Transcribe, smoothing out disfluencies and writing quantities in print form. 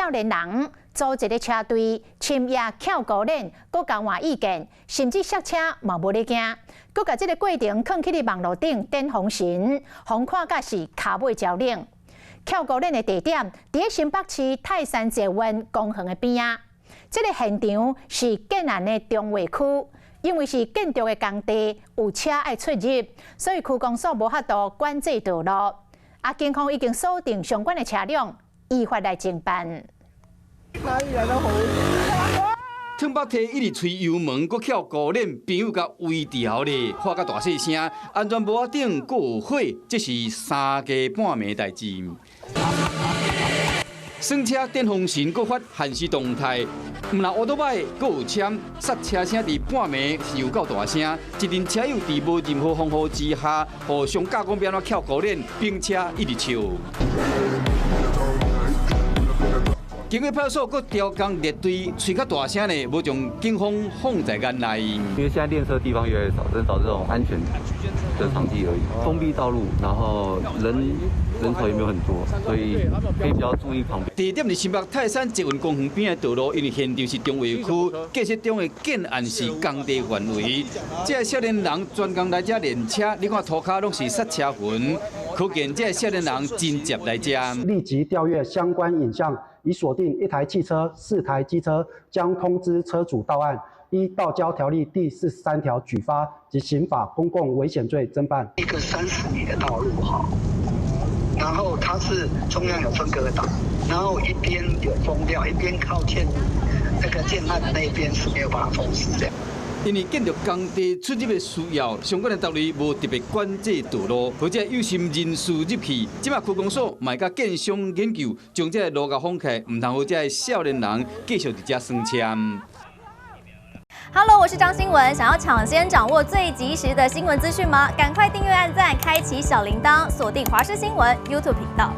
少年人组一个车队，深夜撬高链，搁交换意见，甚至刹车嘛无咧惊，搁甲这个过程放去咧网络顶点红绳，互看甲是骹尾焦冷。撬高链的地点伫咧新北市泰山捷运公园的边仔。这个现场是建案的中卫区，因为是建筑的工地，有车爱出入，所以区公所无法度管制道路。警方已经锁定相关的车辆，依法来侦办。汤北梯一直吹油门，搁撬高链，朋友甲围伫后咧，喊甲大细声，安全帽顶搁有火，这是3更半暝代志。耍车电风绳搁发限时动态，毋但乌多摆搁有枪，刹车声伫半暝是有够大声。一阵车友伫无任何防护之下，互相教讲要安怎撬高链，并且一直笑。经过派出所搁调工列队，吹较大声呢，无将警方放在眼内。因为现在练车地方越来越少，只能找这种安全的场地而已。封闭道路，然后人潮也没有很多，所以可以比较注意旁边。地点是新北泰山捷运公园边的道路，因为现场是中卫区，建设中的建案是工地范围。这个少年人专工来这练车，你看涂骹拢是刹车痕，可见这个少年人真接来这。立即调阅相关影像，已锁定1台汽车、4台机车，将通知车主到案。依《道交条例》第43条举发及刑法公共危险罪侦办。一个30米的道路哈，然后它是中央有分隔岛，然后一边有封掉，一边靠近那个建案的那一边是没有办法封死这样。因为建筑工地出入的需要，相关的道路无特别管制道路，或者有心人士入去。即马区公所嘛甲建商研究，将这个路甲封起，唔通互这个少年人继续伫遮耍车。Hello， 我是张新文。想要抢先掌握最及时的新闻资讯吗？赶快订阅、按赞、开启小铃铛，锁定华视新闻 YouTube 频道。